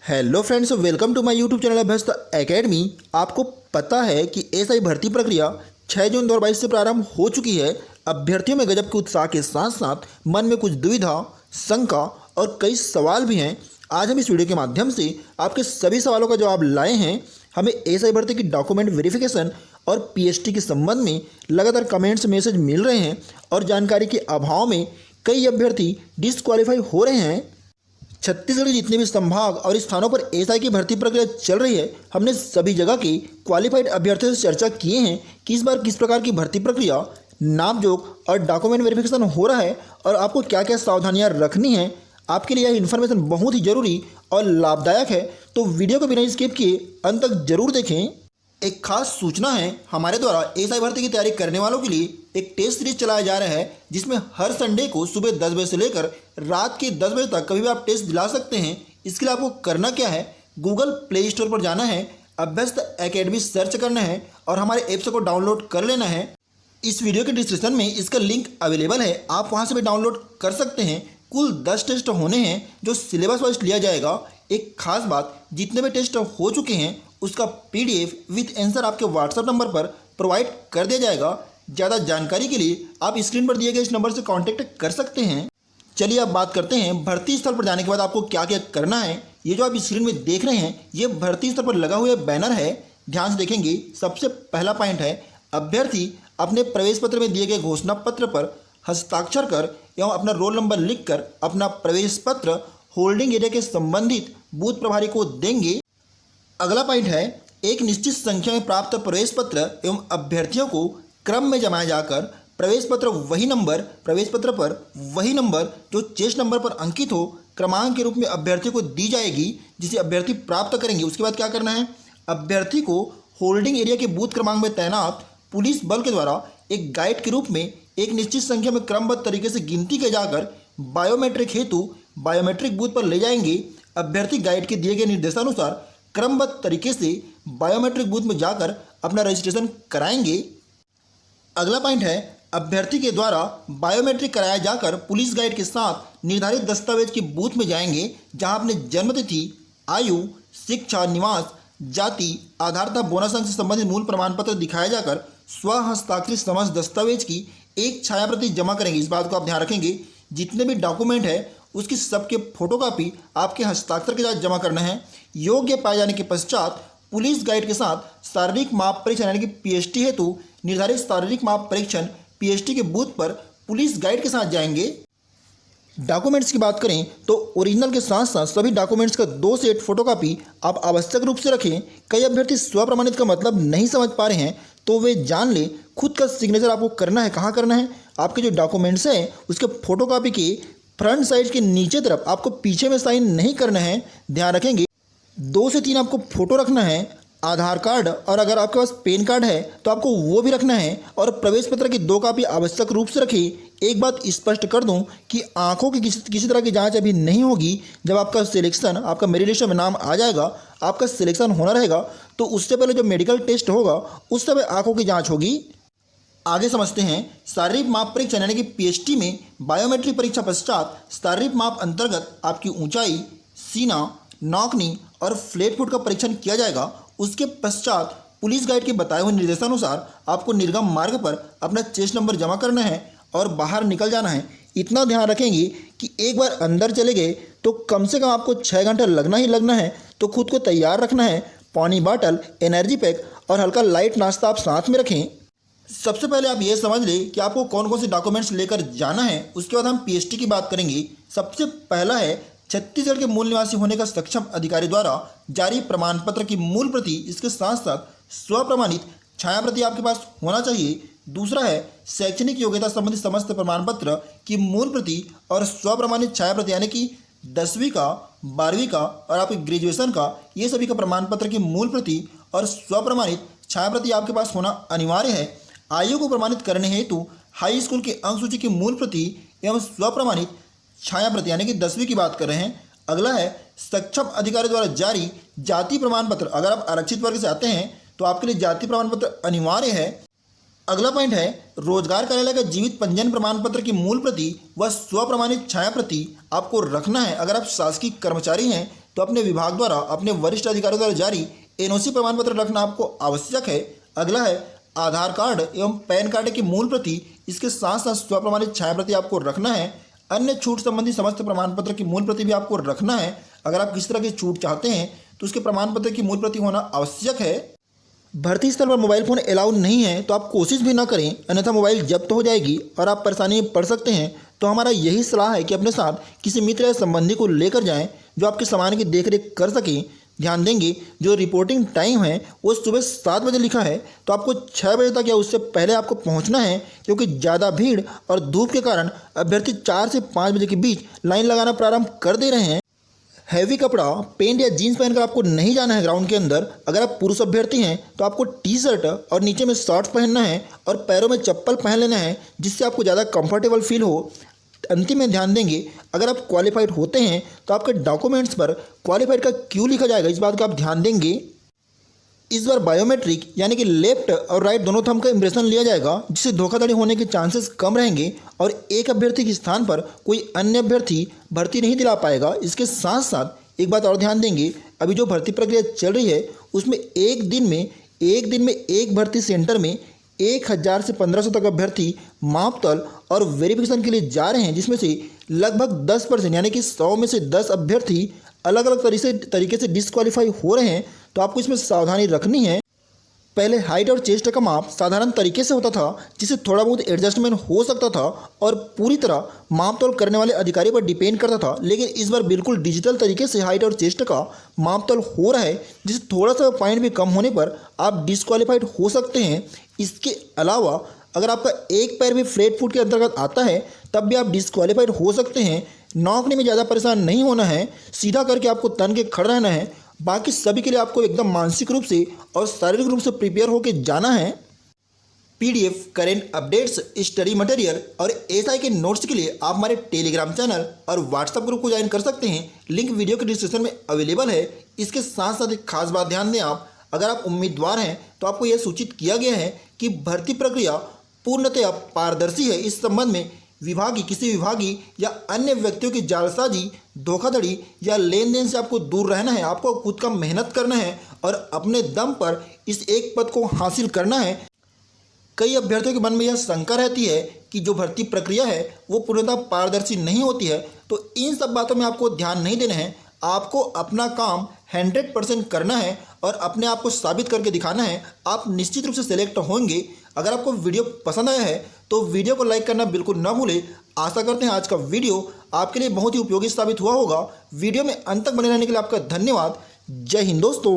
Hello friends, welcome to my YouTube channel Abhyast academy. आपको पता है कि एसआई भर्ती प्रक्रिया 6 जून 2022 से प्रारंभ हो चुकी है। अभ्यर्थियों में गजब के उत्साह के साथ साथ मन में कुछ दुविधा, शंका और कई सवाल भी हैं। आज हम इस वीडियो के माध्यम से आपके सभी सवालों का जवाब लाए हैं। हमें एसआई भर्ती की डॉक्यूमेंट वेरिफिकेशन और पीएचटी के संबंध में लगातार कमेंट्स मैसेज मिल रहे हैं और जानकारी के अभाव में कई अभ्यर्थी डिसक्वालीफाई हो रहे हैं। छत्तीसगढ़ के जितने भी संभाग और स्थानों पर एसआई की भर्ती प्रक्रिया चल रही है, हमने सभी जगह के क्वालिफाइड अभ्यर्थियों से चर्चा किए हैं कि इस बार किस प्रकार की भर्ती प्रक्रिया, नापजोख और डॉक्यूमेंट वेरिफिकेशन हो रहा है और आपको क्या क्या सावधानियां रखनी है। आपके लिए यह इन्फॉर्मेशन बहुत ही जरूरी और लाभदायक है, तो वीडियो को बिना स्किप किए अंत तक जरूर देखें। एक खास सूचना है, हमारे द्वारा एसआई भर्ती की तैयारी करने वालों के लिए एक टेस्ट सीरीज चलाया जा रहा है, जिसमें हर संडे को सुबह 10 बजे से लेकर रात के 10 बजे तक कभी भी आप टेस्ट दिला सकते हैं। इसके लिए आपको करना क्या है, गूगल प्ले स्टोर पर जाना है, अभ्यस्त एकेडमी सर्च करना है और हमारे ऐप्स को डाउनलोड कर लेना है। इस वीडियो के डिस्क्रिप्शन में इसका लिंक अवेलेबल है, आप वहां से भी डाउनलोड कर सकते हैं। कुल 10 टेस्ट होने हैं जो सिलेबस वाइज लिया जाएगा। एक खास बात, जितने भी टेस्ट हो चुके हैं उसका पीडीएफ विथ आंसर आपके व्हाट्सएप नंबर पर प्रोवाइड कर दिया जाएगा। ज़्यादा जानकारी के लिए आप स्क्रीन पर दिए गए इस नंबर से कांटेक्ट कर सकते हैं। चलिए अब बात करते हैं भर्ती स्थल पर जाने के बाद आपको क्या क्या करना है। ये जो आप स्क्रीन में देख रहे हैं, ये भर्ती स्थल पर लगा हुआ बैनर है। ध्यान से देखेंगे, सबसे पहला पॉइंट है, अभ्यर्थी अपने प्रवेश पत्र में दिए गए घोषणा पत्र पर हस्ताक्षर कर एवं अपना रोल नंबर लिखकर अपना प्रवेश पत्र होल्डिंग एरिया के संबंधित बूथ प्रभारी को देंगे। अगला पॉइंट है, एक निश्चित संख्या में प्राप्त प्रवेश पत्र एवं अभ्यर्थियों को क्रम में जमाया जाकर प्रवेश पत्र पर वही नंबर जो चेस्ट नंबर पर अंकित हो क्रमांक के रूप में अभ्यर्थी को दी जाएगी, जिसे अभ्यर्थी प्राप्त करेंगे। उसके बाद क्या करना है, अभ्यर्थी को होल्डिंग एरिया के बूथ क्रमांक में तैनात पुलिस बल के द्वारा एक गाइड के रूप में एक निश्चित संख्या में क्रमबद्ध तरीके से गिनती किए जाकर बायोमेट्रिक हेतु बायोमेट्रिक बूथ पर ले जाएंगे। अभ्यर्थी गाइड के दिए गए निर्देशानुसार क्रमबद्ध तरीके से बायोमेट्रिक बूथ में जाकर अपना रजिस्ट्रेशन कराएंगे। अगला पॉइंट है, अभ्यर्थी के द्वारा बायोमेट्रिक कराया जाकर पुलिस गाइड के साथ निर्धारित दस्तावेज के बूथ में जाएंगे, जहां अपने जन्मतिथि, आयु, शिक्षा, निवास, जाति, आधार तथा बोनस अंक से संबंधित मूल प्रमाण पत्र दिखाया जाकर स्व हस्ताक्षरित समस्त दस्तावेज की एक छाया प्रति जमा करेंगे। इस बात को आप ध्यान रखेंगे, जितने भी डॉक्यूमेंट है उसकी सबके फोटोकॉपी आपके हस्ताक्षर के साथ जमा करना है। योग्य पाए जाने के पश्चात पुलिस गाइड के साथ शारीरिक माप परीक्षण यानी कि पीएचटी हेतु निर्धारित शारीरिक माप परीक्षण पीएचटी के बूथ पर पुलिस गाइड के साथ जाएंगे। डॉक्यूमेंट्स की बात करें तो ओरिजिनल के साथ साथ सभी डॉक्यूमेंट्स का 2 सेट फोटोकॉपी आप आवश्यक रूप से रखें। कई अभ्यर्थी स्वप्रमाणित का मतलब नहीं समझ पा रहे हैं, तो वे जान ले खुद का सिग्नेचर आपको करना है। कहाँ करना है, आपके जो डॉक्यूमेंट्स हैं उसके फोटोकॉपी के फ्रंट साइड के नीचे तरफ, आपको पीछे में साइन नहीं करना है। ध्यान रखेंगे, 2 से 3 आपको फोटो रखना है, आधार कार्ड और अगर आपके पास पैन कार्ड है तो आपको वो भी रखना है और प्रवेश पत्र की 2 कॉपी आवश्यक रूप से रखें। एक बात स्पष्ट कर दूं कि आंखों की किसी तरह की जांच अभी नहीं होगी। जब आपका सिलेक्शन, आपका मेरिट लिस्ट में नाम आ जाएगा, आपका सिलेक्शन होना रहेगा, तो उससे पहले जो मेडिकल टेस्ट होगा उस समय आंखों की जाँच होगी। आगे समझते हैं, शारीरिक माप परीक्षण यानी कि पीएचटी में बायोमेट्रिक परीक्षा पश्चात शारीरिक माप अंतर्गत आपकी ऊंचाई, सीना, नौकनी और फ्लैट फुट का परीक्षण किया जाएगा। उसके पश्चात पुलिस गाइड के बताए हुए निर्देशानुसार आपको निर्गम मार्ग पर अपना चेस्ट नंबर जमा करना है और बाहर निकल जाना है। इतना ध्यान रखेंगे कि एक बार अंदर चले गए तो कम से कम आपको 6 घंटा लगना ही लगना है। तो खुद को तैयार रखना है, पानी बॉटल, एनर्जी पैक और हल्का लाइट नाश्ता आप साथ में रखें। सबसे पहले आप ये समझ लें कि आपको कौन कौन से डॉक्यूमेंट्स लेकर जाना है। उसके बाद हम पीएचटी की बात करेंगे। सबसे पहला है, छत्तीसगढ़ के मूल निवासी होने का सक्षम अधिकारी द्वारा जारी प्रमाण पत्र की मूल प्रति, इसके साथ साथ स्वप्रमाणित छाया प्रति आपके पास होना चाहिए। दूसरा है, शैक्षणिक योग्यता संबंधी समस्त प्रमाण पत्र की मूल प्रति और स्वप्रमाणित छाया प्रति यानी कि 10वीं का, 12वीं का और आपके ग्रेजुएशन का, ये सभी का प्रमाण पत्र की मूल प्रति और स्वप्रमाणित छाया प्रति आपके पास होना अनिवार्य है। आयु को प्रमाणित करने हेतु हाई स्कूल की अंक सूची की मूल प्रति एवं स्वप्रमाणित छाया प्रति यानी कि 10वीं की बात कर रहे हैं। अगला है, सक्षम अधिकारी द्वारा जारी जाति प्रमाण पत्र। अगर आप आरक्षित वर्ग से आते हैं तो आपके लिए जाति प्रमाण पत्र अनिवार्य है। अगला पॉइंट है, रोजगार कार्यालय का जीवित पंजीयन प्रमाण पत्र की मूल प्रति व स्वप्रमाणित छाया प्रति आपको रखना है। अगर आप शासकीय कर्मचारी हैं तो अपने विभाग द्वारा अपने वरिष्ठ अधिकारियों द्वारा जारी एनओसी प्रमाण पत्र रखना आपको आवश्यक है। अगला है आधार कार्ड एवं पैन कार्ड की मूल प्रति, इसके साथ साथ स्वप्रमाणित छाया प्रति आपको रखना है। अन्य छूट संबंधी समस्त प्रमाण पत्र की मूल प्रति भी आपको रखना है। अगर आप किसी तरह की छूट चाहते हैं तो उसके प्रमाण पत्र की मूल प्रति होना आवश्यक है। भर्ती स्थल पर मोबाइल फ़ोन अलाउड नहीं है तो आप कोशिश भी ना करें, अन्यथा मोबाइल जब्त हो जाएगी और आप परेशानी में पड़ सकते हैं। तो हमारा यही सलाह है कि अपने साथ किसी मित्र या संबंधी को लेकर जाएं जो आपके सामान की देखरेख कर सकें। ध्यान देंगे जो रिपोर्टिंग टाइम है वो सुबह 7 बजे लिखा है, तो आपको 6 बजे तक या उससे पहले आपको पहुंचना है, क्योंकि ज़्यादा भीड़ और धूप के कारण अभ्यर्थी 4 से 5 बजे के बीच लाइन लगाना प्रारंभ कर दे रहे हैं। हैवी कपड़ा, पेंट या जीन्स पहनकर आपको नहीं जाना है ग्राउंड के अंदर। अगर आप पुरुष अभ्यर्थी हैं तो आपको टी शर्ट और नीचे में शॉर्ट्स पहनना है और पैरों में चप्पल पहन लेना है, जिससे आपको ज़्यादा कंफर्टेबल फील हो। अंतिम में ध्यान देंगे अगर आप क्वालिफाइड होते हैं तो आपके डॉक्यूमेंट्स पर क्वालिफाइड का क्यों लिखा जाएगा, इस बात का आप ध्यान देंगे। इस बार बायोमेट्रिक यानी कि लेफ्ट और राइट दोनों थंब का इम्प्रेशन लिया जाएगा, जिससे धोखाधड़ी होने के चांसेस कम रहेंगे और एक अभ्यर्थी के स्थान पर कोई अन्य अभ्यर्थी भर्ती नहीं दिला पाएगा। इसके साथ साथ एक बात और ध्यान देंगे, अभी जो भर्ती प्रक्रिया चल रही है उसमें एक दिन में एक भर्ती सेंटर में 1000 से 1500 तक अभ्यर्थी मापतौल और वेरिफिकेशन के लिए जा रहे हैं, जिसमें से लगभग 10% यानी कि 100 में से 10 अभ्यर्थी अलग अलग तरीके से डिस्क्वालीफाई हो रहे हैं। तो आपको इसमें सावधानी रखनी है। पहले हाइट और चेस्ट का माप साधारण तरीके से होता था, जिससे थोड़ा बहुत एडजस्टमेंट हो सकता था और पूरी तरह मापतोल करने वाले अधिकारी पर डिपेंड करता था। लेकिन इस बार बिल्कुल डिजिटल तरीके से हाइट और चेस्ट का मापतोल हो रहा है, जिससे थोड़ा सा पॉइंट भी कम होने पर आप डिस्क्वालीफाइड हो सकते हैं। इसके अलावा अगर आपका एक पैर भी फ्लैट फुट के अंतर्गत आता है तब भी आप डिस्क्वालीफाइड हो सकते हैं। नौकरी में ज़्यादा परेशान नहीं होना है, सीधा करके आपको तन के खड़ा रहना है। बाकी सभी के लिए आपको एकदम मानसिक रूप से और शारीरिक रूप से प्रिपेयर होकर जाना है। PDF, current updates, study material और एसआई के नोट्स के लिए आप हमारे टेलीग्राम चैनल और व्हाट्सएप ग्रुप को ज्वाइन कर सकते हैं। लिंक वीडियो के डिस्क्रिप्शन में अवेलेबल है। इसके साथ साथ एक खास बात ध्यान दें, आप अगर आप उम्मीदवार हैं तो आपको यह सूचित किया गया है कि भर्ती प्रक्रिया पूर्णतः पारदर्शी है। इस संबंध में किसी विभागी या अन्य व्यक्तियों की जालसाजी, धोखाधड़ी या लेन देन से आपको दूर रहना है। आपको खुद का मेहनत करना है और अपने दम पर इस एक पद को हासिल करना है। कई अभ्यर्थियों के मन में यह शंका रहती है कि जो भर्ती प्रक्रिया है वो पूर्णतः पारदर्शी नहीं होती है, तो इन सब बातों में आपको ध्यान नहीं देना है। आपको अपना काम 100% करना है और अपने आप को साबित करके दिखाना है। आप निश्चित रूप से सिलेक्ट होंगे। अगर आपको वीडियो पसंद आया है तो वीडियो को लाइक करना बिल्कुल ना भूलें। आशा करते हैं आज का वीडियो आपके लिए बहुत ही उपयोगी साबित हुआ होगा। वीडियो में अंत तक बने रहने के लिए आपका धन्यवाद। जय हिंद दोस्तों।